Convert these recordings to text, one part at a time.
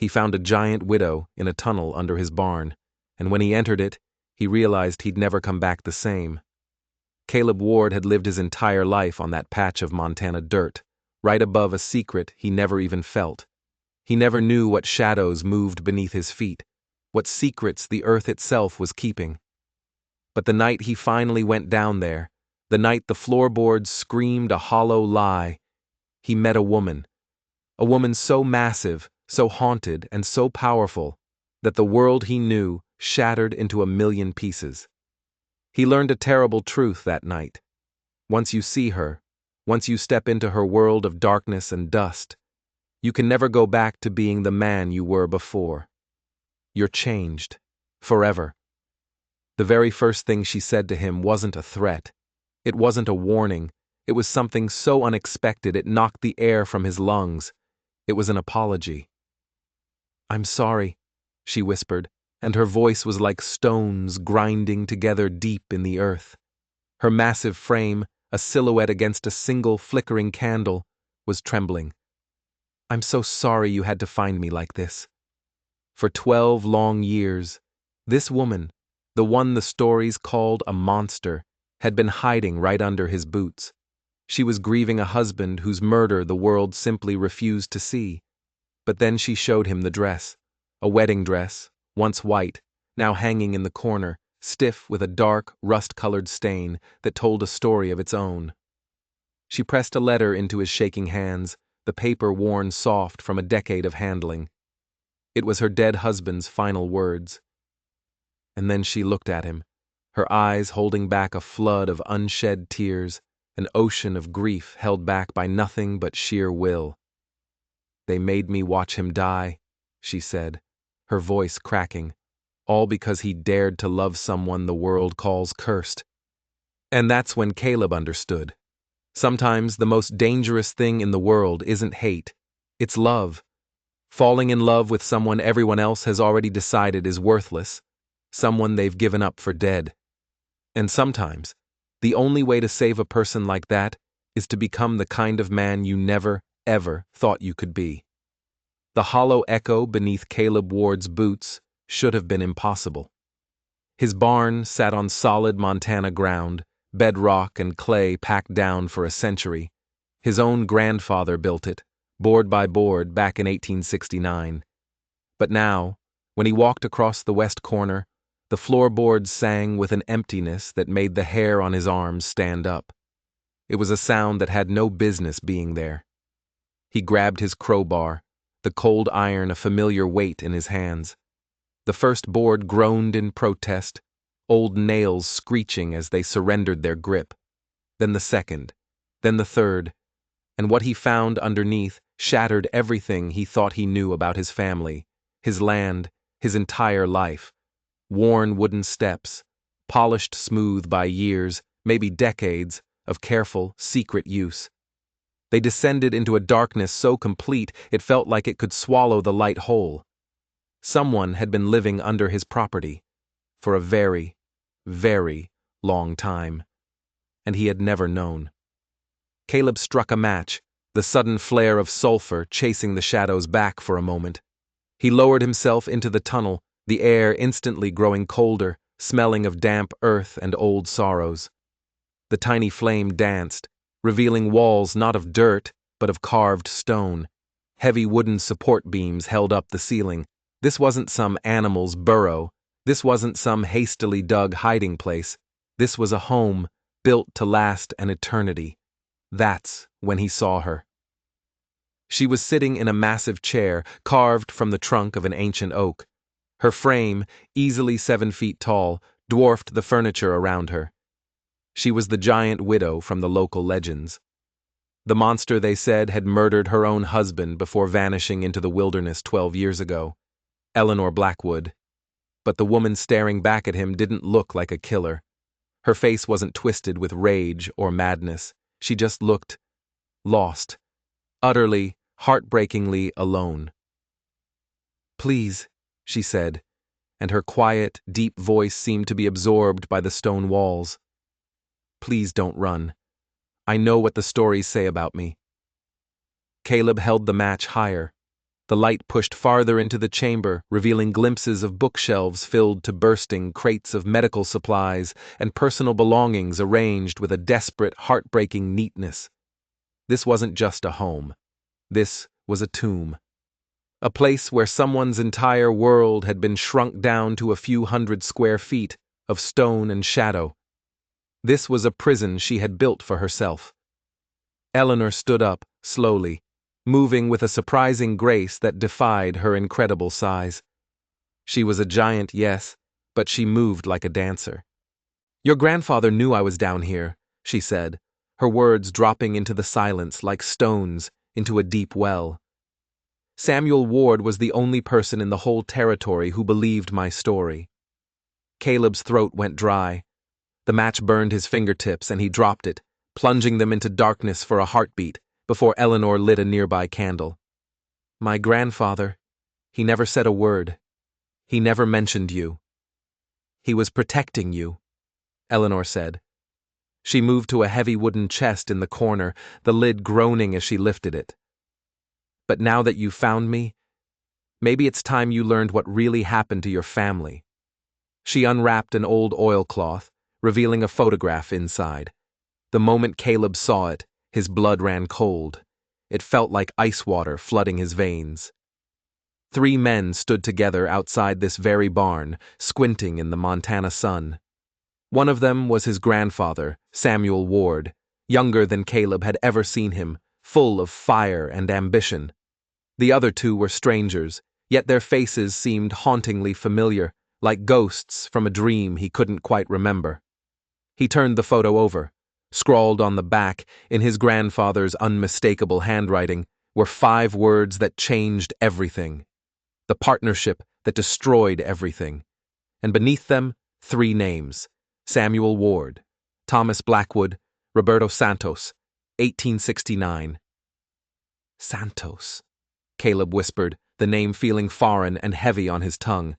He found a giant widow in a tunnel under his barn, and when he entered it, he realized he'd never come back the same. Caleb Ward had lived his entire life on that patch of Montana dirt, right above a secret he never even felt. He never knew what shadows moved beneath his feet, what secrets the earth itself was keeping. But the night he finally went down there, the night the floorboards screamed a hollow lie, he met a woman so massive, so haunted, and so powerful that the world he knew shattered into a million pieces. He learned a terrible truth that night. Once you see her, once you step into her world of darkness and dust, you can never go back to being the man you were before. You're changed, forever. The very first thing she said to him wasn't a threat. It wasn't a warning. It was something so unexpected it knocked the air from his lungs. It was an apology. "I'm sorry," she whispered, and her voice was like stones grinding together deep in the earth. Her massive frame, a silhouette against a single flickering candle, was trembling. "I'm so sorry you had to find me like this." For 12 long years, this woman, the one the stories called a monster, had been hiding right under his boots. She was grieving a husband whose murder the world simply refused to see. But then she showed him the dress, a wedding dress, once white, now hanging in the corner, stiff with a dark, rust-colored stain that told a story of its own. She pressed a letter into his shaking hands, the paper worn soft from a decade of handling. It was her dead husband's final words. And then she looked at him, her eyes holding back a flood of unshed tears, an ocean of grief held back by nothing but sheer will. "They made me watch him die," she said, her voice cracking, "all because he dared to love someone the world calls cursed." And that's when Caleb understood. Sometimes the most dangerous thing in the world isn't hate, it's love. Falling in love with someone everyone else has already decided is worthless, someone they've given up for dead. And sometimes, the only way to save a person like that is to become the kind of man you never, ever thought you could be. The hollow echo beneath Caleb Ward's boots should have been impossible. His barn sat on solid Montana ground, bedrock and clay packed down for a century. His own grandfather built it, board by board, back in 1869. But now, when he walked across the west corner, the floorboards sang with an emptiness that made the hair on his arms stand up. It was a sound that had no business being there. He grabbed his crowbar, the cold iron a familiar weight in his hands. The first board groaned in protest, old nails screeching as they surrendered their grip. Then the second, then the third, and what he found underneath shattered everything he thought he knew about his family, his land, his entire life. Worn wooden steps, polished smooth by years, maybe decades, of careful, secret use. They descended into a darkness so complete it felt like it could swallow the light whole. Someone had been living under his property for a very, very long time, and he had never known. Caleb struck a match, the sudden flare of sulfur chasing the shadows back for a moment. He lowered himself into the tunnel, the air instantly growing colder, smelling of damp earth and old sorrows. The tiny flame danced, revealing walls not of dirt, but of carved stone. Heavy wooden support beams held up the ceiling. This wasn't some animal's burrow. This wasn't some hastily dug hiding place. This was a home, built to last an eternity. That's when he saw her. She was sitting in a massive chair, carved from the trunk of an ancient oak. Her frame, easily 7 feet tall, dwarfed the furniture around her. She was the giant widow from the local legends. The monster, they said, had murdered her own husband before vanishing into the wilderness 12 years ago, Eleanor Blackwood. But the woman staring back at him didn't look like a killer. Her face wasn't twisted with rage or madness. She just looked lost, utterly, heartbreakingly alone. "Please," she said, and her quiet, deep voice seemed to be absorbed by the stone walls. "Please don't run. I know what the stories say about me." Caleb held the match higher. The light pushed farther into the chamber, revealing glimpses of bookshelves filled to bursting, crates of medical supplies, and personal belongings arranged with a desperate, heartbreaking neatness. This wasn't just a home. This was a tomb. A place where someone's entire world had been shrunk down to a few hundred square feet of stone and shadow. This was a prison she had built for herself. Eleanor stood up, slowly, moving with a surprising grace that defied her incredible size. She was a giant, yes, but she moved like a dancer. "Your grandfather knew I was down here," she said, her words dropping into the silence like stones into a deep well. "Samuel Ward was the only person in the whole territory who believed my story." Caleb's throat went dry. The match burned his fingertips and he dropped it, plunging them into darkness for a heartbeat, before Eleanor lit a nearby candle. "My grandfather, he never said a word. He never mentioned you." "He was protecting you," Eleanor said. She moved to a heavy wooden chest in the corner, the lid groaning as she lifted it. "But now that you've found me, maybe it's time you learned what really happened to your family." She unwrapped an old oilcloth, revealing a photograph inside. The moment Caleb saw it, his blood ran cold. It felt like ice water flooding his veins. 3 men stood together outside this very barn, squinting in the Montana sun. One of them was his grandfather, Samuel Ward, younger than Caleb had ever seen him, full of fire and ambition. The other 2 were strangers, yet their faces seemed hauntingly familiar, like ghosts from a dream he couldn't quite remember. He turned the photo over. Scrawled on the back, in his grandfather's unmistakable handwriting, were 5 words that changed everything. The partnership that destroyed everything. And beneath them, 3 names: Samuel Ward, Thomas Blackwood, Roberto Santos, 1869. Santos, Caleb whispered, the name feeling foreign and heavy on his tongue.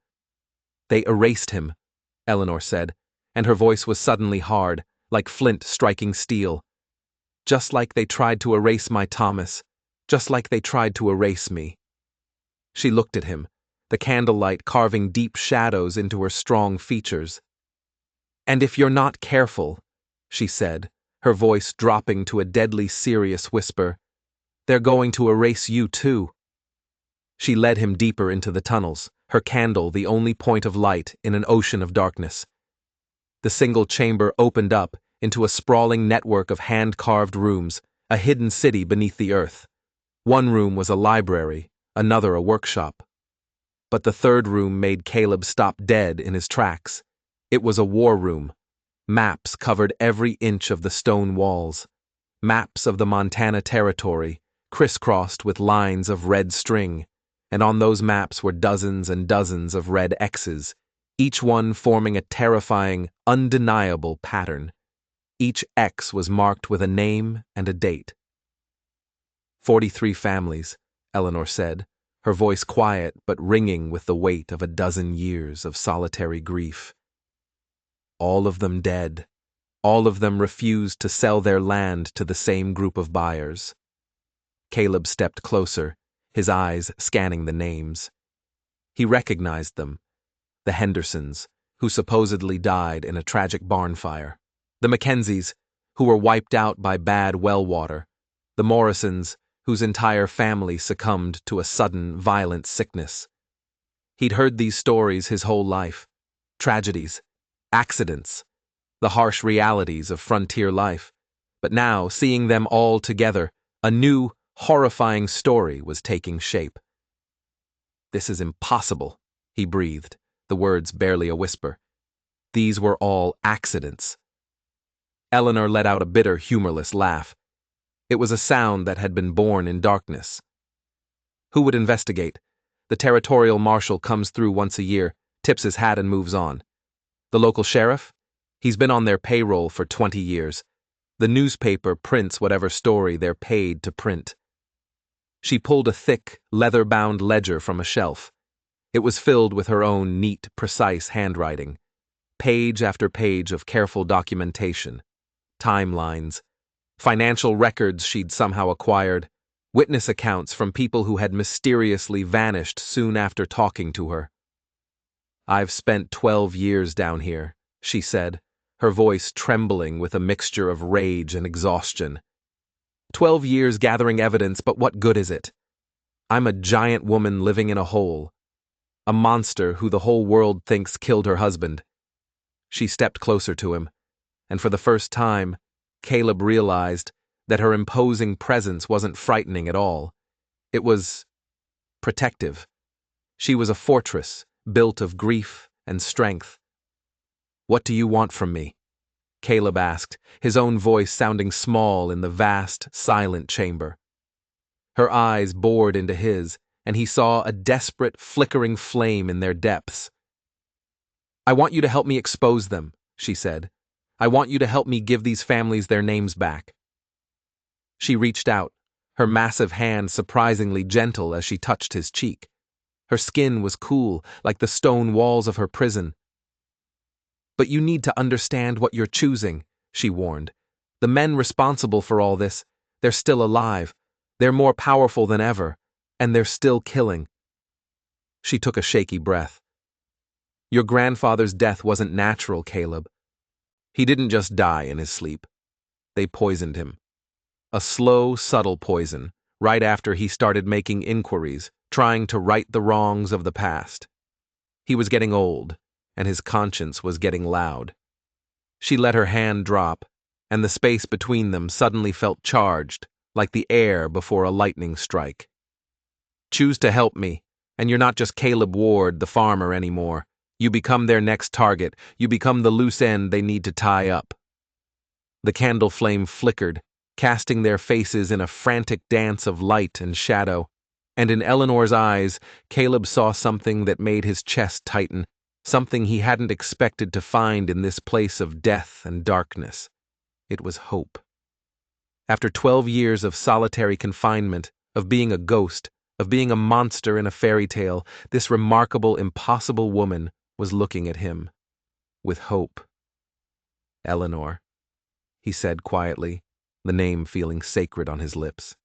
"They erased him," Eleanor said, and her voice was suddenly hard, like flint striking steel. "Just like they tried to erase my Thomas, just like they tried to erase me." She looked at him, the candlelight carving deep shadows into her strong features. "And if you're not careful," she said, her voice dropping to a deadly serious whisper, "they're going to erase you too." She led him deeper into the tunnels, her candle the only point of light in an ocean of darkness. The single chamber opened up into a sprawling network of hand-carved rooms, a hidden city beneath the earth. One room was a library, another a workshop. But the third room made Caleb stop dead in his tracks. It was a war room. Maps covered every inch of the stone walls. Maps of the Montana territory, crisscrossed with lines of red string, and on those maps were dozens and dozens of red X's, each one forming a terrifying, undeniable pattern. Each X was marked with a name and a date. 43 families, Eleanor said, her voice quiet but ringing with the weight of a dozen years of solitary grief. All of them dead. All of them refused to sell their land to the same group of buyers. Caleb stepped closer, his eyes scanning the names. He recognized them. The Hendersons, who supposedly died in a tragic barn fire. The Mackenzies, who were wiped out by bad well water. The Morrisons, whose entire family succumbed to a sudden, violent sickness. He'd heard these stories his whole life. Tragedies, accidents, the harsh realities of frontier life. But now, seeing them all together, a new, horrifying story was taking shape. "This is impossible," he breathed, the words barely a whisper. These were all accidents. Eleanor let out a bitter, humorless laugh. It was a sound that had been born in darkness. "Who would investigate? The territorial marshal comes through once a year, tips his hat and moves on. The local sheriff? He's been on their payroll for 20 years. The newspaper prints whatever story they're paid to print." She pulled a thick, leather-bound ledger from a shelf. It was filled with her own neat, precise handwriting. Page after page of careful documentation. Timelines. Financial records she'd somehow acquired. witness accounts from people who had mysteriously vanished soon after talking to her. "I've spent 12 years down here," she said, her voice trembling with a mixture of rage and exhaustion. 12 years gathering evidence, but what good is it? I'm a giant woman living in a hole. A monster who the whole world thinks killed her husband. She stepped closer to him, and for the first time, Caleb realized that her imposing presence wasn't frightening at all. It was protective. She was a fortress, built of grief and strength. "What do you want from me?" Caleb asked, his own voice sounding small in the vast, silent chamber. Her eyes bored into his, and he saw a desperate, flickering flame in their depths. "I want you to help me expose them," she said. "I want you to help me give these families their names back." She reached out, her massive hand surprisingly gentle as she touched his cheek. Her skin was cool, like the stone walls of her prison. "But you need to understand what you're choosing," she warned. "The men responsible for all this, they're still alive. They're more powerful than ever, and they're still killing." She took a shaky breath. "Your grandfather's death wasn't natural, Caleb. He didn't just die in his sleep. They poisoned him. A slow, subtle poison, right after he started making inquiries, trying to right the wrongs of the past. He was getting old, and his conscience was getting loud." She let her hand drop, and the space between them suddenly felt charged, like the air before a lightning strike. "Choose to help me, and you're not just Caleb Ward, the farmer, anymore. You become their next target. You become the loose end they need to tie up." The candle flame flickered, casting their faces in a frantic dance of light and shadow, and in Eleanor's eyes, Caleb saw something that made his chest tighten, something he hadn't expected to find in this place of death and darkness. It was hope. After 12 years of solitary confinement, of being a ghost, of being a monster in a fairy tale, this remarkable, impossible woman was looking at him with hope. "Eleanor," he said quietly, the name feeling sacred on his lips.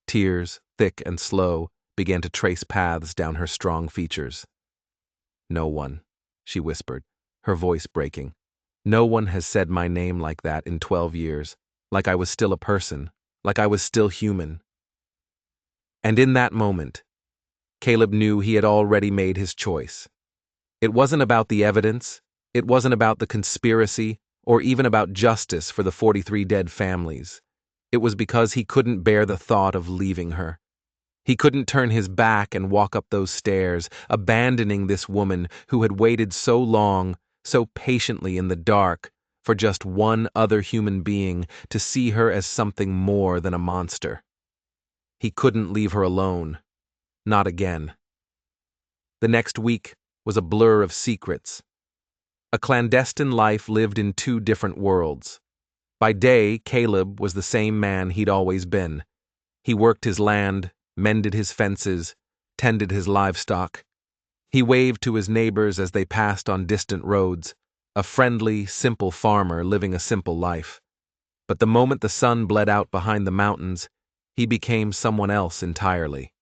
Tears, thick and slow, began to trace paths down her strong features. "No one," she whispered, her voice breaking. "No one has said my name like that in 12 years, like I was still a person, like I was still human." And in that moment, Caleb knew he had already made his choice. It wasn't about the evidence, it wasn't about the conspiracy, or even about justice for the 43 dead families. It was because he couldn't bear the thought of leaving her. He couldn't turn his back and walk up those stairs, abandoning this woman who had waited so long, so patiently in the dark, for just one other human being to see her as something more than a monster. He couldn't leave her alone. Not again. The next week was a blur of secrets. A clandestine life lived in 2 different worlds. By day, Caleb was the same man he'd always been. He worked his land, mended his fences, tended his livestock. He waved to his neighbors as they passed on distant roads, a friendly, simple farmer living a simple life. But the moment the sun bled out behind the mountains, he became someone else entirely.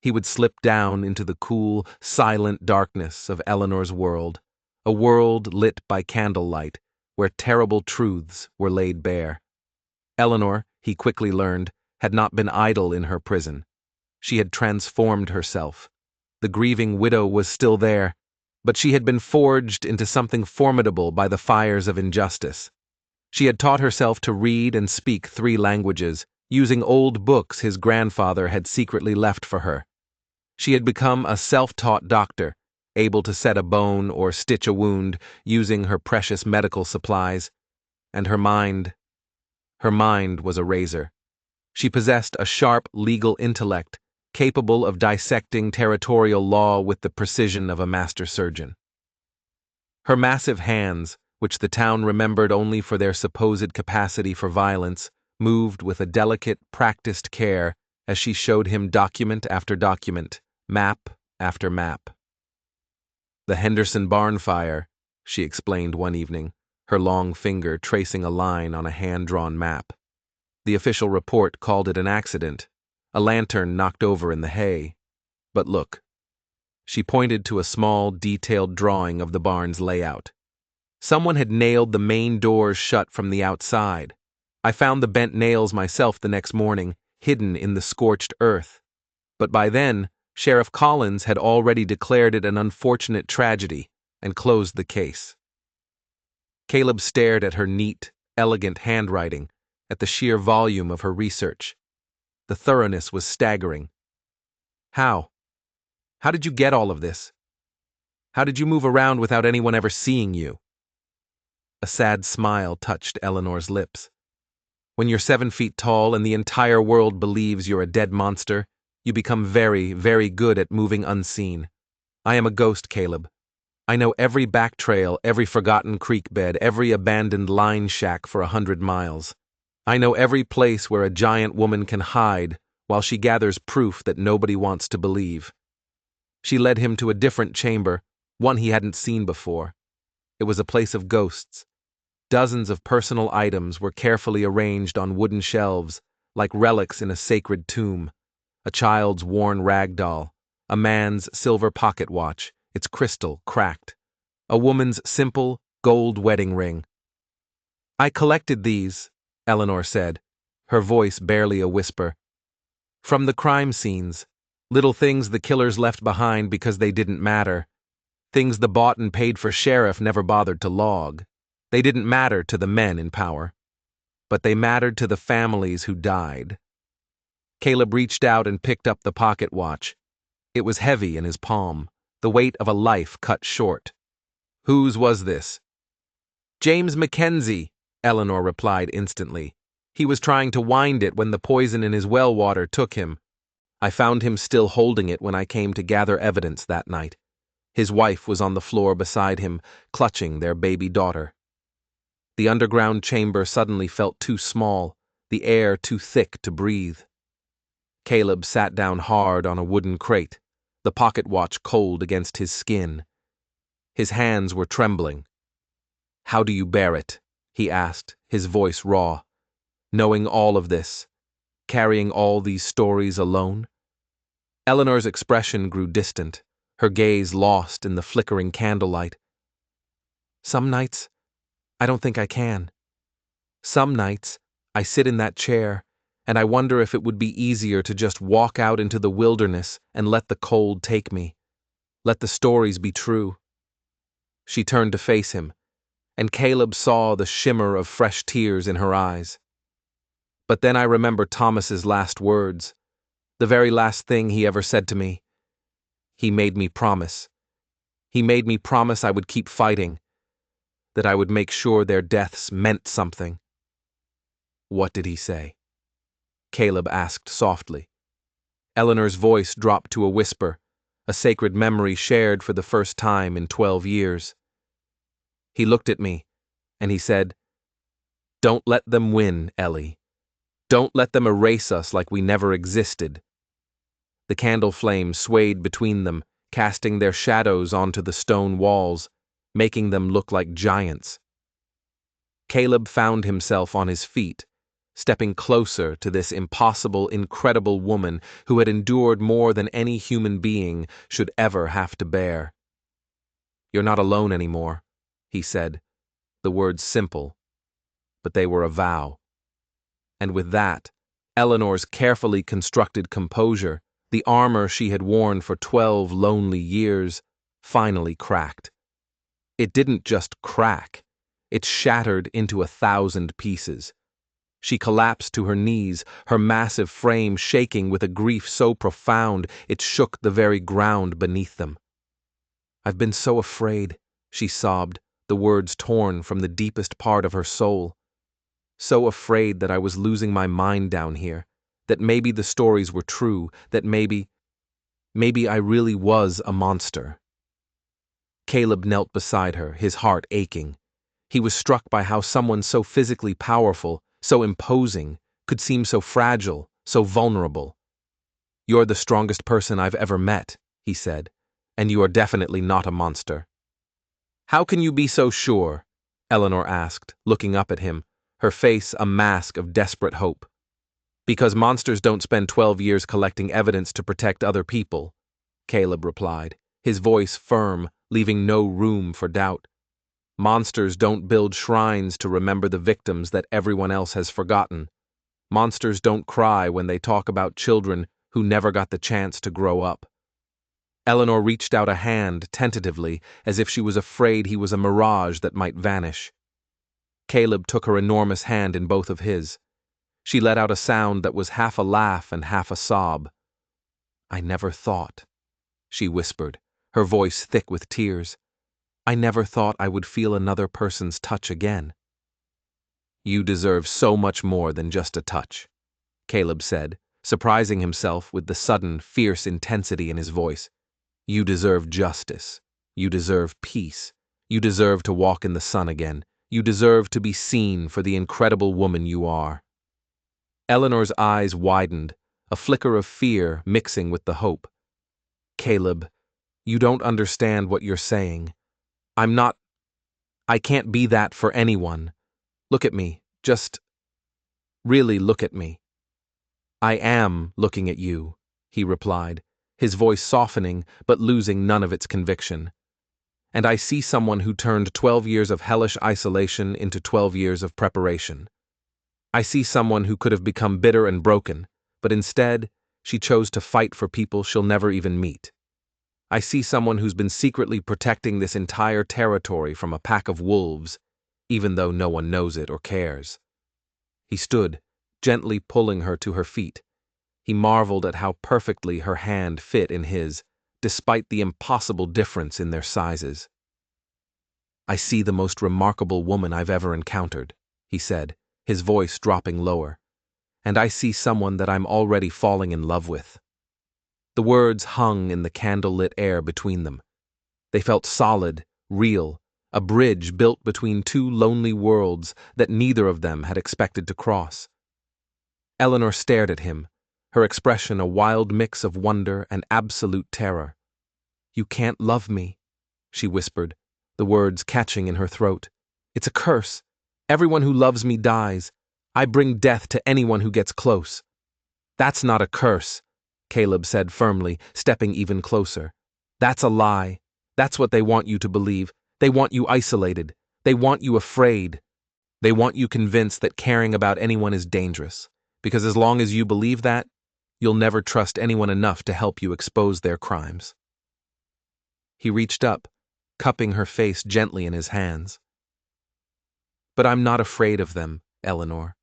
He would slip down into the cool, silent darkness of Eleanor's world, a world lit by candlelight, where terrible truths were laid bare. Eleanor, he quickly learned, had not been idle in her prison. She had transformed herself. The grieving widow was still there, but she had been forged into something formidable by the fires of injustice. She had taught herself to read and speak 3 languages, using old books his grandfather had secretly left for her. She had become a self-taught doctor, able to set a bone or stitch a wound using her precious medical supplies. And her mind was a razor. She possessed a sharp legal intellect, capable of dissecting territorial law with the precision of a master surgeon. Her massive hands, which the town remembered only for their supposed capacity for violence, moved with a delicate, practiced care as she showed him document after document, map after map. "The Henderson barn fire," she explained one evening, her long finger tracing a line on a hand-drawn map. The official report called it an accident, a lantern knocked over in the hay. But look. She pointed to a small, detailed drawing of the barn's layout. Someone had nailed the main doors shut from the outside. I found the bent nails myself the next morning, hidden in the scorched earth. But by then, Sheriff Collins had already declared it an unfortunate tragedy and closed the case. Caleb stared at her neat, elegant handwriting, at the sheer volume of her research. The thoroughness was staggering. How? How did you get all of this? How did you move around without anyone ever seeing you? A sad smile touched Eleanor's lips. When you're 7 feet tall and the entire world believes you're a dead monster, you become very, very good at moving unseen. I am a ghost, Caleb. I know every back trail, every forgotten creek bed, every abandoned line shack for 100 miles. I know every place where a giant woman can hide while she gathers proof that nobody wants to believe. She led him to a different chamber, one he hadn't seen before. It was a place of ghosts. Dozens of personal items were carefully arranged on wooden shelves, like relics in a sacred tomb. A child's worn rag doll, a man's silver pocket watch, its crystal cracked, a woman's simple gold wedding ring. I collected these, Eleanor said, her voice barely a whisper. From the crime scenes, little things the killers left behind because they didn't matter. Things the bought and paid for sheriff never bothered to log. They didn't matter to the men in power, but they mattered to the families who died. Caleb reached out and picked up the pocket watch. It was heavy in his palm, the weight of a life cut short. Whose was this? James Mackenzie, Eleanor replied instantly. He was trying to wind it when the poison in his well water took him. I found him still holding it when I came to gather evidence that night. His wife was on the floor beside him, clutching their baby daughter. The underground chamber suddenly felt too small, the air too thick to breathe. Caleb sat down hard on a wooden crate, the pocket watch cold against his skin. His hands were trembling. How do you bear it? He asked, his voice raw. Knowing all of this, carrying all these stories alone? Eleanor's expression grew distant, her gaze lost in the flickering candlelight. Some nights, I don't think I can. Some nights, I sit in that chair, and I wonder if it would be easier to just walk out into the wilderness and let the cold take me. Let the stories be true. She turned to face him, and Caleb saw the shimmer of fresh tears in her eyes. But then I remember Thomas's last words, the very last thing he ever said to me. He made me promise. He made me promise I would keep fighting, that I would make sure their deaths meant something. What did he say? Caleb asked softly. Eleanor's voice dropped to a whisper, a sacred memory shared for the first time in 12 years. He looked at me, and he said, "Don't let them win, Ellie. Don't let them erase us like we never existed." The candle flame swayed between them, casting their shadows onto the stone walls, making them look like giants. Caleb found himself on his feet, stepping closer to this impossible, incredible woman who had endured more than any human being should ever have to bear. "You're not alone anymore," he said, the words simple, but they were a vow. And with that, Eleanor's carefully constructed composure, the armor she had worn for 12 lonely years, finally cracked. It didn't just crack, it shattered into 1,000 pieces. She collapsed to her knees, her massive frame shaking with a grief so profound it shook the very ground beneath them. "I've been so afraid," she sobbed, the words torn from the deepest part of her soul. "So afraid that I was losing my mind down here, that maybe the stories were true, that maybe I really was a monster." Caleb knelt beside her, his heart aching. He was struck by how someone so physically powerful, so imposing, could seem so fragile, so vulnerable. "You're the strongest person I've ever met," he said, "and you are definitely not a monster." "How can you be so sure?" Eleanor asked, looking up at him, her face a mask of desperate hope. Because monsters don't spend 12 years collecting evidence to protect other people, Caleb replied, his voice firm, leaving no room for doubt. Monsters don't build shrines to remember the victims that everyone else has forgotten. Monsters don't cry when they talk about children who never got the chance to grow up. Eleanor reached out a hand tentatively, as if she was afraid he was a mirage that might vanish. Caleb took her enormous hand in both of his. She let out a sound that was half a laugh and half a sob. "I never thought," she whispered, her voice thick with tears. "I never thought I would feel another person's touch again." "You deserve so much more than just a touch," Caleb said, surprising himself with the sudden, fierce intensity in his voice. "You deserve justice. You deserve peace. You deserve to walk in the sun again. You deserve to be seen for the incredible woman you are." Eleanor's eyes widened, a flicker of fear mixing with the hope. "Caleb, you don't understand what you're saying. I can't be that for anyone. Look at me, just really look at me." "I am looking at you," he replied, his voice softening but losing none of its conviction. "And I see someone who turned 12 years of hellish isolation into 12 years of preparation. I see someone who could have become bitter and broken, but instead, she chose to fight for people she'll never even meet. I see someone who's been secretly protecting this entire territory from a pack of wolves, even though no one knows it or cares." He stood, gently pulling her to her feet. He marveled at how perfectly her hand fit in his, despite the impossible difference in their sizes. "I see the most remarkable woman I've ever encountered," he said, his voice dropping lower. "And I see someone that I'm already falling in love with." The words hung in the candle-lit air between them. They felt solid, real, a bridge built between two lonely worlds that neither of them had expected to cross. Eleanor stared at him, her expression a wild mix of wonder and absolute terror. "You can't love me," she whispered, the words catching in her throat. "It's a curse. Everyone who loves me dies. I bring death to anyone who gets close." "That's not a curse," Caleb said firmly, stepping even closer. "That's a lie. That's what they want you to believe. They want you isolated. They want you afraid. They want you convinced that caring about anyone is dangerous, because as long as you believe that, you'll never trust anyone enough to help you expose their crimes." He reached up, cupping her face gently in his hands. "But I'm not afraid of them, Eleanor.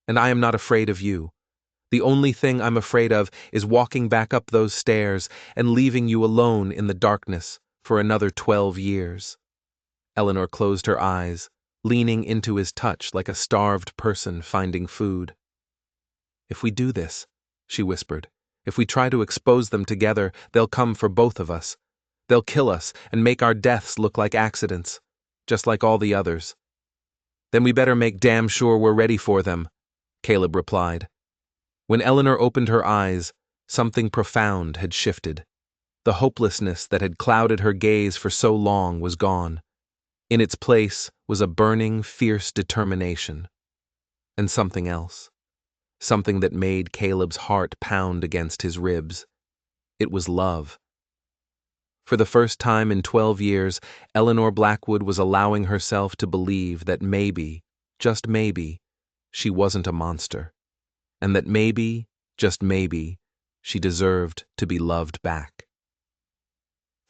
And I am not afraid of you. The only thing I'm afraid of is walking back up those stairs and leaving you alone in the darkness for another 12 years. Eleanor closed her eyes, leaning into his touch like a starved person finding food. "If we do this," she whispered, "if we try to expose them together, they'll come for both of us. They'll kill us and make our deaths look like accidents, just like all the others." "Then we better make damn sure we're ready for them," Caleb replied. When Eleanor opened her eyes, something profound had shifted. The hopelessness that had clouded her gaze for so long was gone. In its place was a burning, fierce determination. And something else. Something that made Caleb's heart pound against his ribs. It was love. For the first time in 12 years, Eleanor Blackwood was allowing herself to believe that maybe, just maybe, she wasn't a monster. And that maybe, just maybe, she deserved to be loved back.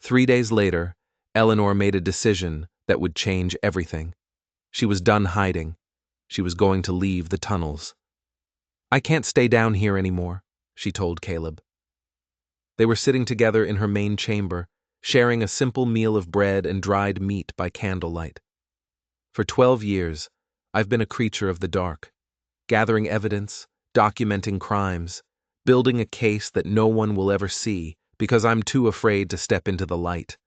3 days later, Eleanor made a decision that would change everything. She was done hiding. She was going to leave the tunnels. "I can't stay down here anymore," she told Caleb. They were sitting together in her main chamber, sharing a simple meal of bread and dried meat by candlelight. "For 12 years, I've been a creature of the dark, gathering evidence, documenting crimes, building a case that no one will ever see because I'm too afraid to step into the light.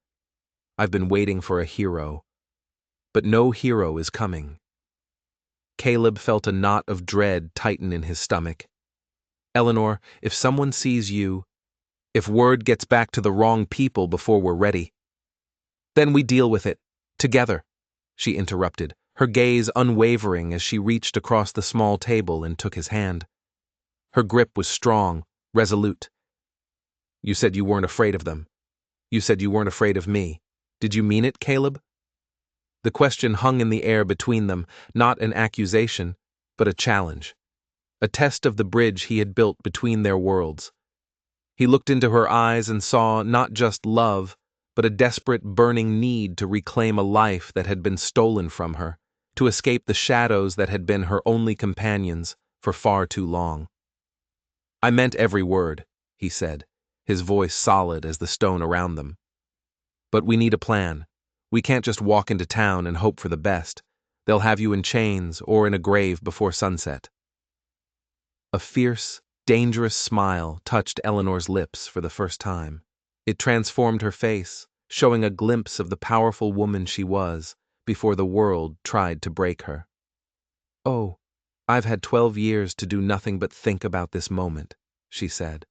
I've been waiting for a hero, but no hero is coming." Caleb felt a knot of dread tighten in his stomach. "Eleanor, if someone sees you, if word gets back to the wrong people before we're ready, then we deal with it, together," she interrupted, her gaze unwavering as she reached across the small table and took his hand. Her grip was strong, resolute. "You said you weren't afraid of them. You said you weren't afraid of me. Did you mean it, Caleb?" The question hung in the air between them, not an accusation, but a challenge. A test of the bridge he had built between their worlds. He looked into her eyes and saw not just love, but a desperate, burning need to reclaim a life that had been stolen from her, to escape the shadows that had been her only companions for far too long. "I meant every word," he said, his voice solid as the stone around them. "But we need a plan. We can't just walk into town and hope for the best. They'll have you in chains or in a grave before sunset." A fierce, dangerous smile touched Eleanor's lips for the first time. It transformed her face, showing a glimpse of the powerful woman she was before the world tried to break her. "Oh, I've had 12 years to do nothing but think about this moment," she said.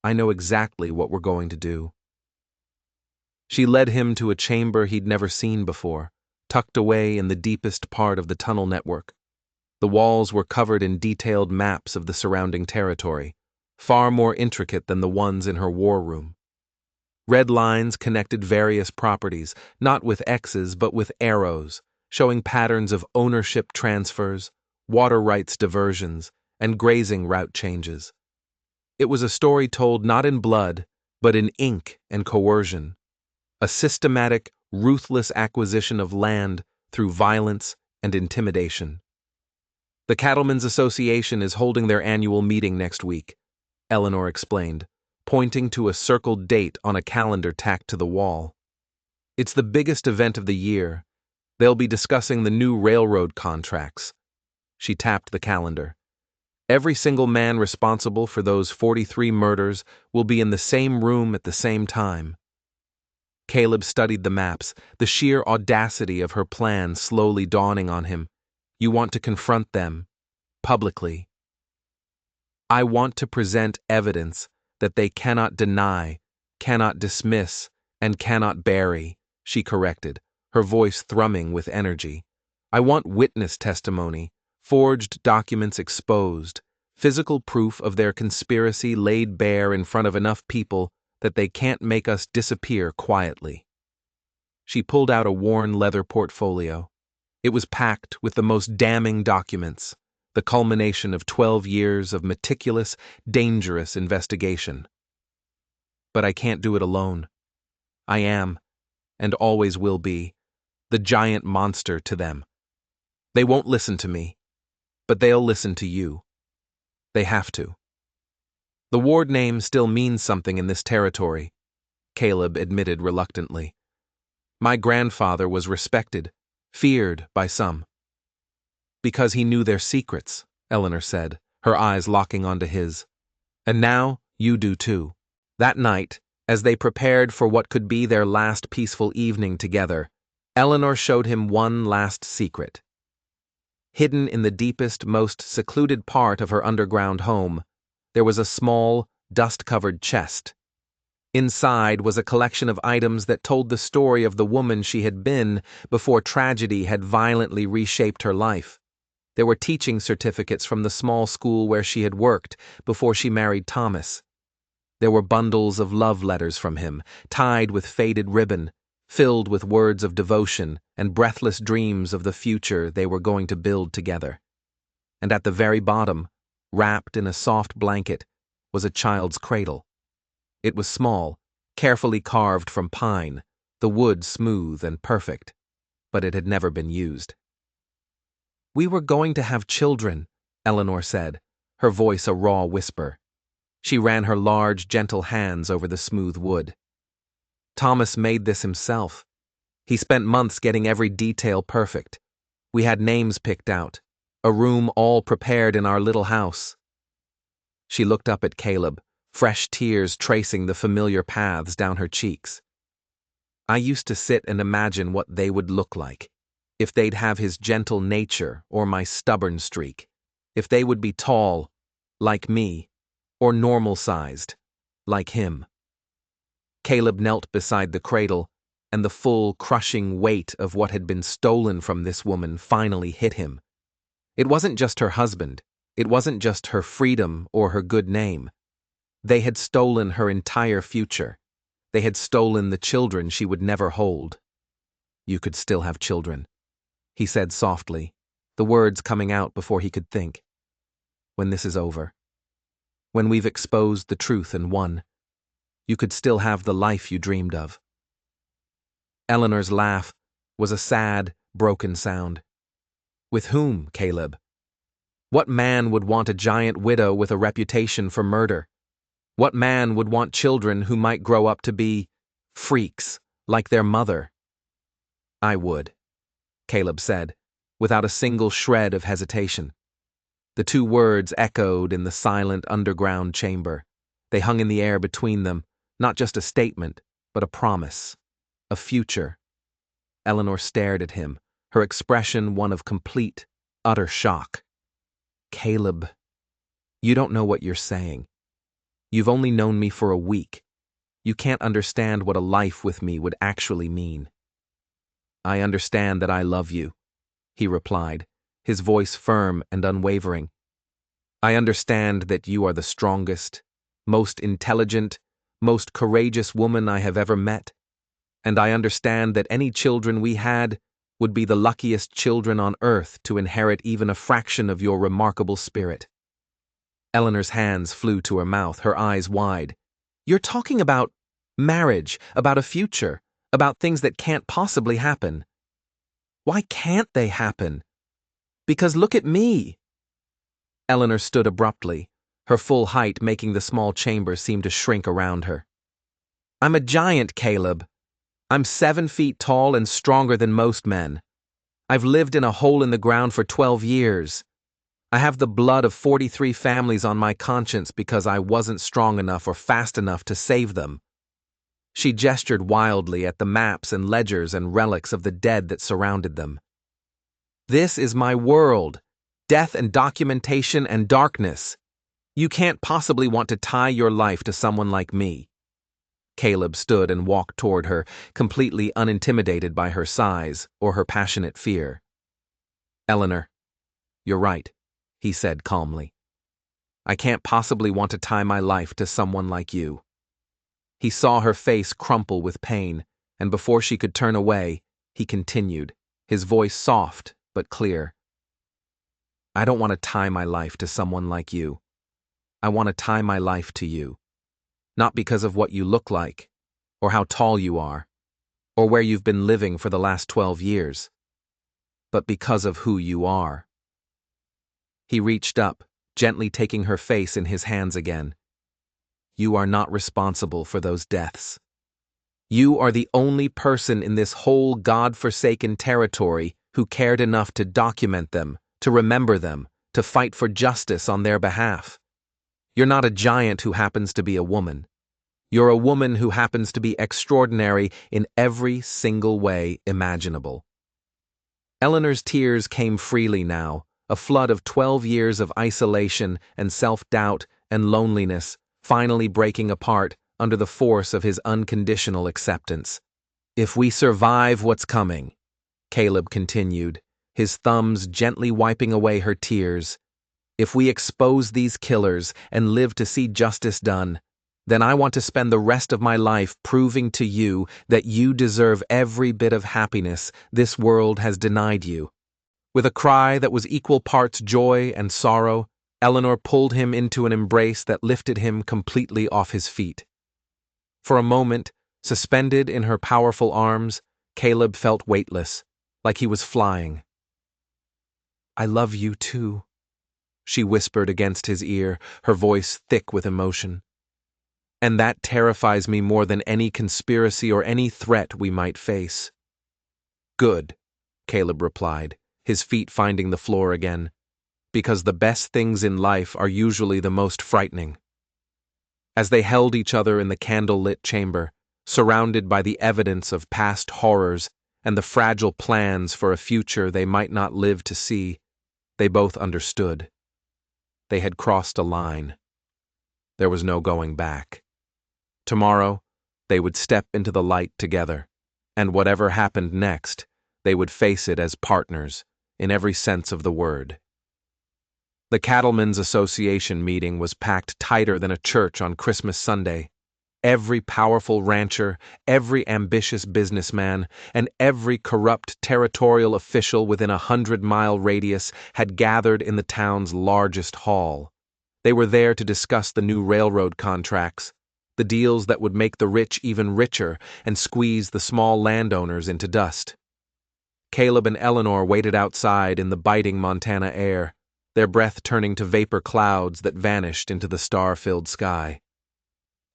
"I know exactly what we're going to do." She led him to a chamber he'd never seen before, tucked away in the deepest part of the tunnel network. The walls were covered in detailed maps of the surrounding territory, far more intricate than the ones in her war room. Red lines connected various properties, not with X's but with arrows, showing patterns of ownership transfers, water rights diversions, and grazing route changes. It was a story told not in blood, but in ink and coercion. A systematic, ruthless acquisition of land through violence and intimidation. "The Cattlemen's Association is holding their annual meeting next week," Eleanor explained, pointing to a circled date on a calendar tacked to the wall. "It's the biggest event of the year. They'll be discussing the new railroad contracts." She tapped the calendar. "Every single man responsible for those 43 murders will be in the same room at the same time." Caleb studied the maps, the sheer audacity of her plan slowly dawning on him. "You want to confront them, publicly." "I want to present evidence that they cannot deny, cannot dismiss, and cannot bury," she corrected, her voice thrumming with energy. "I want witness testimony, forged documents exposed, physical proof of their conspiracy laid bare in front of enough people that they can't make us disappear quietly." She pulled out a worn leather portfolio. It was packed with the most damning documents, the culmination of 12 years of meticulous, dangerous investigation. "But I can't do it alone. I am, and always will be, the giant monster to them. They won't listen to me, but they'll listen to you. They have to." "The ward name still means something in this territory," Caleb admitted reluctantly. "My grandfather was respected, feared by some." "Because he knew their secrets," Eleanor said, her eyes locking onto his. "And now you do too." That night, as they prepared for what could be their last peaceful evening together, Eleanor showed him one last secret. Hidden in the deepest, most secluded part of her underground home, there was a small, dust-covered chest. Inside was a collection of items that told the story of the woman she had been before tragedy had violently reshaped her life. There were teaching certificates from the small school where she had worked before she married Thomas. There were bundles of love letters from him, tied with faded ribbon, filled with words of devotion and breathless dreams of the future they were going to build together. And at the very bottom, wrapped in a soft blanket, was a child's cradle. It was small, carefully carved from pine, the wood smooth and perfect, but it had never been used. "We were going to have children," Eleanor said, her voice a raw whisper. She ran her large, gentle hands over the smooth wood. "Thomas made this himself. He spent months getting every detail perfect. We had names picked out, a room all prepared in our little house." She looked up at Caleb, fresh tears tracing the familiar paths down her cheeks. "I used to sit and imagine what they would look like, if they'd have his gentle nature or my stubborn streak, if they would be tall, like me, or normal-sized, like him." Caleb knelt beside the cradle, and the full, crushing weight of what had been stolen from this woman finally hit him. It wasn't just her husband. It wasn't just her freedom or her good name. They had stolen her entire future. They had stolen the children she would never hold. "You could still have children," he said softly, the words coming out before he could think. "When this is over. When we've exposed the truth and won. You could still have the life you dreamed of." Eleanor's laugh was a sad, broken sound. "With whom, Caleb? What man would want a giant widow with a reputation for murder? What man would want children who might grow up to be freaks like their mother?" "I would," Caleb said, without a single shred of hesitation. The two words echoed in the silent underground chamber. They hung in the air between them, not just a statement, but a promise. A future. Eleanor stared at him, her expression one of complete, utter shock. "Caleb, you don't know what you're saying. You've only known me for a week. You can't understand what a life with me would actually mean." "I understand that I love you," he replied, his voice firm and unwavering. "I understand that you are the strongest, most intelligent, most courageous woman I have ever met. And I understand that any children we had would be the luckiest children on earth to inherit even a fraction of your remarkable spirit." Eleanor's hands flew to her mouth, her eyes wide. "You're talking about marriage, about a future, about things that can't possibly happen." "Why can't they happen? Because look at me." Eleanor stood abruptly, her full height making the small chamber seem to shrink around her. "I'm a giant, Caleb. I'm 7 feet tall and stronger than most men. I've lived in a hole in the ground for 12 years. I have the blood of 43 families on my conscience because I wasn't strong enough or fast enough to save them." She gestured wildly at the maps and ledgers and relics of the dead that surrounded them. "This is my world. Death and documentation and darkness. You can't possibly want to tie your life to someone like me." Caleb stood and walked toward her, completely unintimidated by her size or her passionate fear. "Eleanor, you're right," he said calmly. "I can't possibly want to tie my life to someone like you." He saw her face crumple with pain, and before she could turn away, he continued, his voice soft but clear. "I don't want to tie my life to someone like you. I want to tie my life to you. Not because of what you look like, or how tall you are, or where you've been living for the last 12 years, but because of who you are." He reached up, gently taking her face in his hands again. "You are not responsible for those deaths. You are the only person in this whole God-forsaken territory who cared enough to document them, to remember them, to fight for justice on their behalf. You're not a giant who happens to be a woman. You're a woman who happens to be extraordinary in every single way imaginable." Eleanor's tears came freely now, a flood of 12 years of isolation and self-doubt and loneliness finally breaking apart under the force of his unconditional acceptance. "If we survive what's coming," Caleb continued, his thumbs gently wiping away her tears, "if we expose these killers and live to see justice done, then I want to spend the rest of my life proving to you that you deserve every bit of happiness this world has denied you." With a cry that was equal parts joy and sorrow, Eleanor pulled him into an embrace that lifted him completely off his feet. For a moment, suspended in her powerful arms, Caleb felt weightless, like he was flying. "I love you too," she whispered against his ear, her voice thick with emotion. "And that terrifies me more than any conspiracy or any threat we might face." "Good," Caleb replied, his feet finding the floor again, "because the best things in life are usually the most frightening." As they held each other in the candle-lit chamber, surrounded by the evidence of past horrors and the fragile plans for a future they might not live to see, they both understood. They had crossed a line. There was no going back. Tomorrow, they would step into the light together, and whatever happened next, they would face it as partners, in every sense of the word. The Cattlemen's Association meeting was packed tighter than a church on Christmas Sunday. Every powerful rancher, every ambitious businessman, and every corrupt territorial official within a 100-mile radius had gathered in the town's largest hall. They were there to discuss the new railroad contracts, the deals that would make the rich even richer and squeeze the small landowners into dust. Caleb and Eleanor waited outside in the biting Montana air, their breath turning to vapor clouds that vanished into the star-filled sky.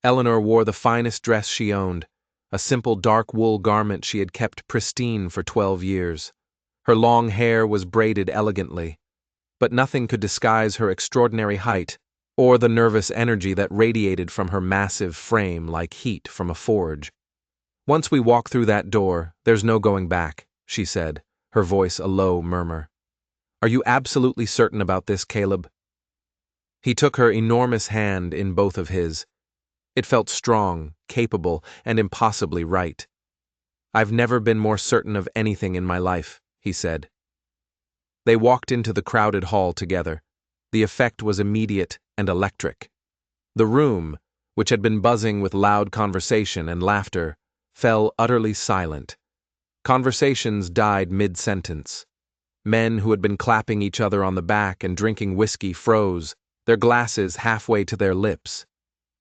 Eleanor wore the finest dress she owned, a simple dark wool garment she had kept pristine for 12 years. Her long hair was braided elegantly, but nothing could disguise her extraordinary height or the nervous energy that radiated from her massive frame like heat from a forge. "Once we walk through that door, there's no going back," she said, her voice a low murmur. "Are you absolutely certain about this, Caleb?" He took her enormous hand in both of his. It felt strong, capable, and impossibly right. "I've never been more certain of anything in my life," he said. They walked into the crowded hall together. The effect was immediate and electric. The room, which had been buzzing with loud conversation and laughter, fell utterly silent. Conversations died mid-sentence. Men who had been clapping each other on the back and drinking whiskey froze, their glasses halfway to their lips.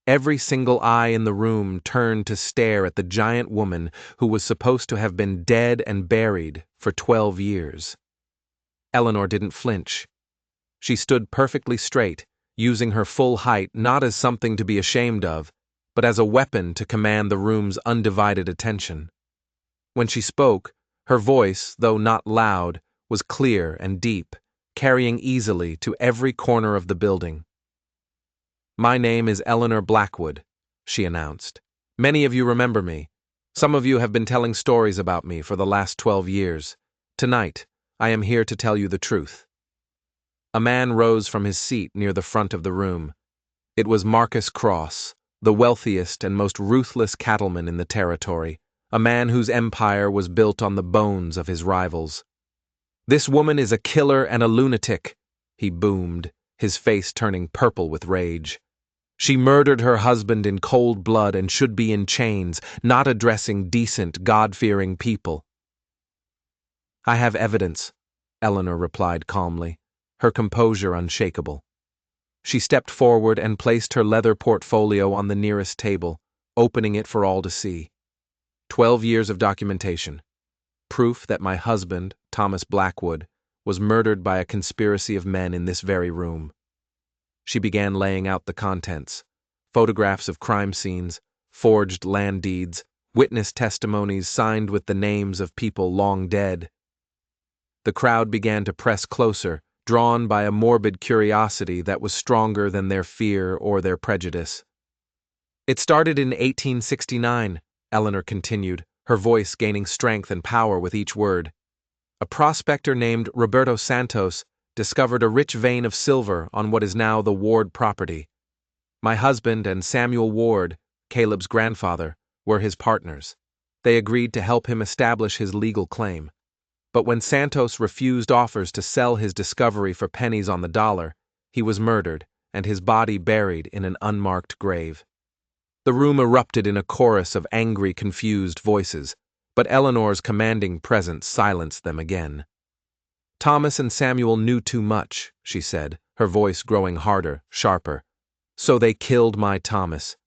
Every single eye in the room turned to stare at the giant woman who was supposed to have been dead and buried for 12 years. Eleanor didn't flinch. She stood perfectly straight, using her full height not as something to be ashamed of, but as a weapon to command the room's undivided attention. When she spoke, her voice, though not loud, was clear and deep, carrying easily to every corner of the building. "My name is Eleanor Blackwood," she announced. "Many of you remember me. Some of you have been telling stories about me for the last 12 years. Tonight, I am here to tell you the truth." A man rose from his seat near the front of the room. It was Marcus Cross, the wealthiest and most ruthless cattleman in the territory, a man whose empire was built on the bones of his rivals. "This woman is a killer and a lunatic," he boomed, his face turning purple with rage. "She murdered her husband in cold blood and should be in chains, not addressing decent, God-fearing people." "I have evidence," Eleanor replied calmly, her composure unshakable. She stepped forward and placed her leather portfolio on the nearest table, opening it for all to see. 12 years of documentation. Proof that my husband, Thomas Blackwood, was murdered by a conspiracy of men in this very room. She began laying out the contents: photographs of crime scenes, forged land deeds, witness testimonies signed with the names of people long dead. The crowd began to press closer, drawn by a morbid curiosity that was stronger than their fear or their prejudice. "It started in 1869, Eleanor continued, her voice gaining strength and power with each word. "A prospector named Roberto Santos discovered a rich vein of silver on what is now the Ward property. My husband and Samuel Ward, Caleb's grandfather, were his partners. They agreed to help him establish his legal claim. But when Santos refused offers to sell his discovery for pennies on the dollar, he was murdered and his body buried in an unmarked grave." The room erupted in a chorus of angry, confused voices, but Eleanor's commanding presence silenced them again. "Thomas and Samuel knew too much," she said, her voice growing harder, sharper. "So they killed my Thomas.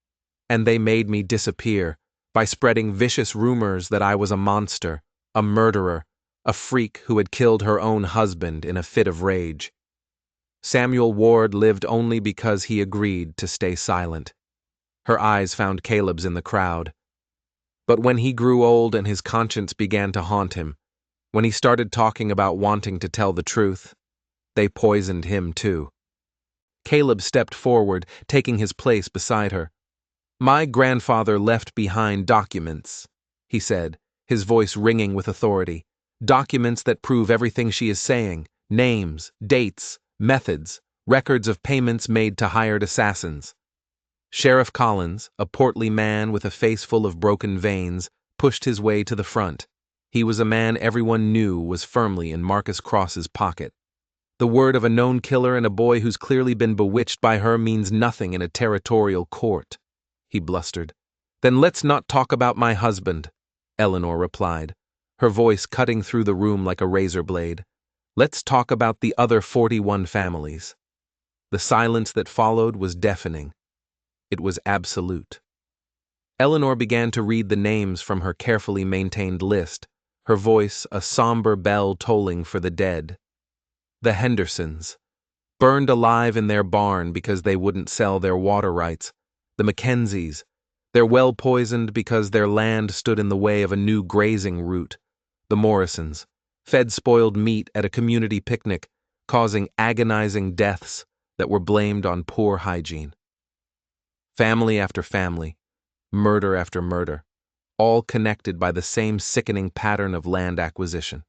And they made me disappear by spreading vicious rumors that I was a monster, a murderer, a freak who had killed her own husband in a fit of rage. Samuel Ward lived only because he agreed to stay silent." Her eyes found Caleb's in the crowd. "But when he grew old and his conscience began to haunt him, when he started talking about wanting to tell the truth, they poisoned him too." Caleb stepped forward, taking his place beside her. "My grandfather left behind documents," he said, his voice ringing with authority. "Documents that prove everything she is saying: names, dates, methods, records of payments made to hired assassins." Sheriff Collins, a portly man with a face full of broken veins, pushed his way to the front. He was a man everyone knew was firmly in Marcus Cross's pocket. The word of a known killer and a boy who's clearly been bewitched by her means nothing in a territorial court, he blustered. Then let's not talk about my husband, Eleanor replied, her voice cutting through the room like a razor blade. Let's talk about the other 41 families. The silence that followed was deafening. It was absolute. Eleanor began to read the names from her carefully maintained list, her voice a somber bell tolling for the dead. The Hendersons, burned alive in their barn because they wouldn't sell their water rights. The Mackenzies, their well poisoned because their land stood in the way of a new grazing route. The Morrisons, fed spoiled meat at a community picnic, causing agonizing deaths that were blamed on poor hygiene. Family after family, murder after murder, all connected by the same sickening pattern of land acquisition.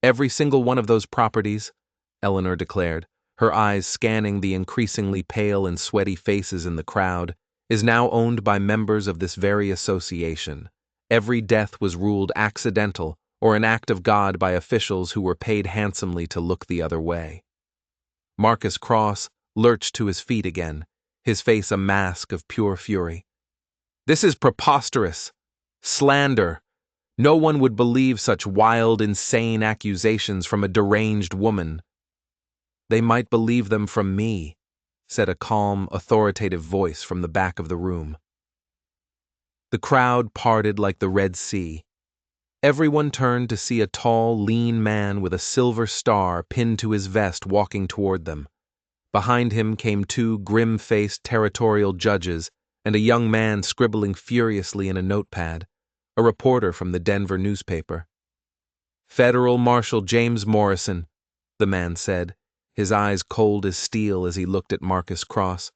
Every single one of those properties, Eleanor declared, her eyes scanning the increasingly pale and sweaty faces in the crowd, is now owned by members of this very association. Every death was ruled accidental or an act of God by officials who were paid handsomely to look the other way. Marcus Cross lurched to his feet again, his face a mask of pure fury. This is preposterous. Slander. No one would believe such wild, insane accusations from a deranged woman. They might believe them from me, said a calm, authoritative voice from the back of the room. The crowd parted like the Red Sea. Everyone turned to see a tall, lean man with a silver star pinned to his vest walking toward them. Behind him came 2 grim-faced territorial judges and a young man scribbling furiously in a notepad, a reporter from the Denver newspaper. Federal Marshal James Morrison, the man said, his eyes cold as steel as he looked at Marcus Cross.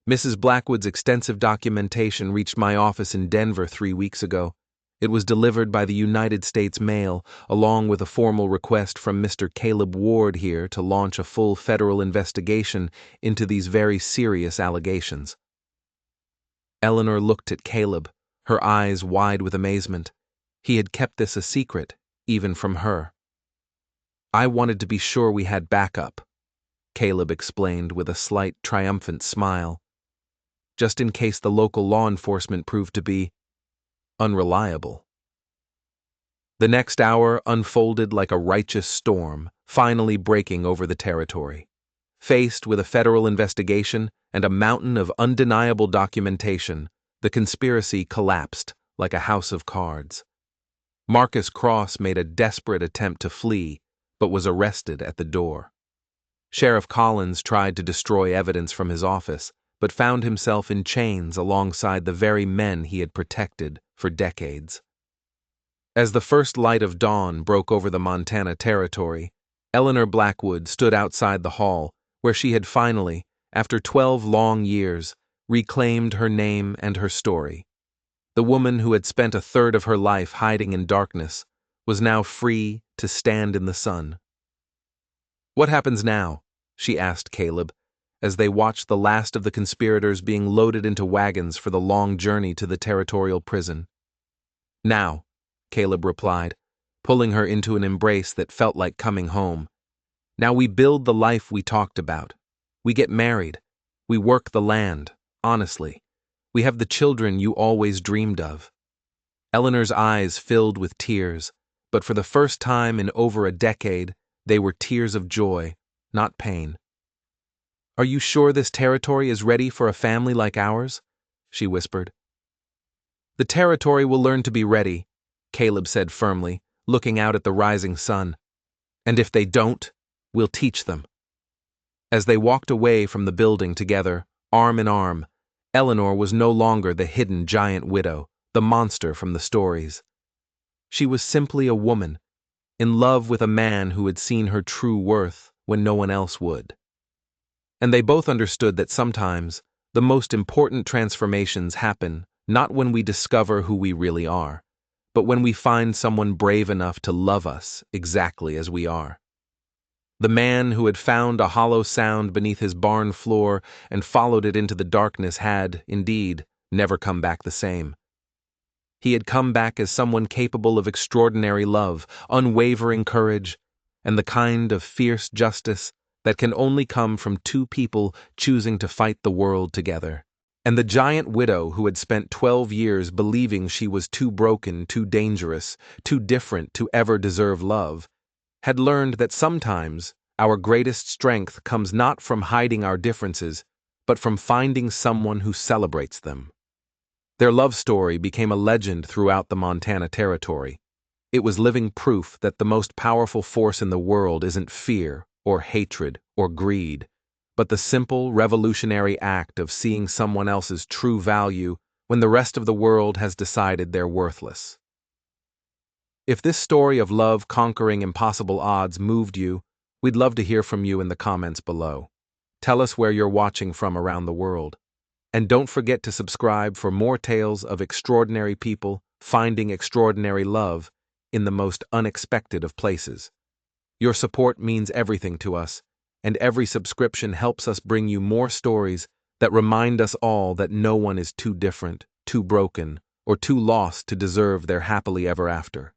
Mrs. Blackwood's extensive documentation reached my office in Denver 3 weeks ago. It was delivered by the United States Mail, along with a formal request from Mr. Caleb Ward here to launch a full federal investigation into these very serious allegations. Eleanor looked at Caleb, her eyes wide with amazement. He had kept this a secret, even from her. I wanted to be sure we had backup, Caleb explained with a slight triumphant smile, just in case the local law enforcement proved to be unreliable. The next hour unfolded like a righteous storm, finally breaking over the territory. Faced with a federal investigation and a mountain of undeniable documentation, the conspiracy collapsed like a house of cards. Marcus Cross made a desperate attempt to flee, but was arrested at the door. Sheriff Collins tried to destroy evidence from his office, but found himself in chains alongside the very men he had protected for decades. As the first light of dawn broke over the Montana territory, Eleanor Blackwood stood outside the hall, where she had finally, after 12 long years, reclaimed her name and her story. The woman who had spent a third of her life hiding in darkness was now free to stand in the sun. What happens now? She asked Caleb, as they watched the last of the conspirators being loaded into wagons for the long journey to the territorial prison. Now, Caleb replied, pulling her into an embrace that felt like coming home. Now we build the life we talked about. We get married. We work the land, honestly. We have the children you always dreamed of. Eleanor's eyes filled with tears, but for the first time in over a decade, they were tears of joy, not pain. Are you sure this territory is ready for a family like ours? She whispered. The territory will learn to be ready, Caleb said firmly, looking out at the rising sun. And if they don't, we'll teach them. As they walked away from the building together, arm in arm, Eleanor was no longer the hidden giant widow, the monster from the stories. She was simply a woman, in love with a man who had seen her true worth when no one else would. And they both understood that sometimes the most important transformations happen not when we discover who we really are, but when we find someone brave enough to love us exactly as we are. The man who had found a hollow sound beneath his barn floor and followed it into the darkness had, indeed, never come back the same. He had come back as someone capable of extraordinary love, unwavering courage, and the kind of fierce justice that can only come from two people choosing to fight the world together. And the giant widow who had spent 12 years believing she was too broken, too dangerous, too different to ever deserve love, had learned that sometimes our greatest strength comes not from hiding our differences, but from finding someone who celebrates them. Their love story became a legend throughout the Montana Territory. It was living proof that the most powerful force in the world isn't fear or hatred or greed, but the simple, revolutionary act of seeing someone else's true value when the rest of the world has decided they're worthless. If this story of love conquering impossible odds moved you, we'd love to hear from you in the comments below. Tell us where you're watching from around the world. And don't forget to subscribe for more tales of extraordinary people finding extraordinary love in the most unexpected of places. Your support means everything to us, and every subscription helps us bring you more stories that remind us all that no one is too different, too broken, or too lost to deserve their happily ever after.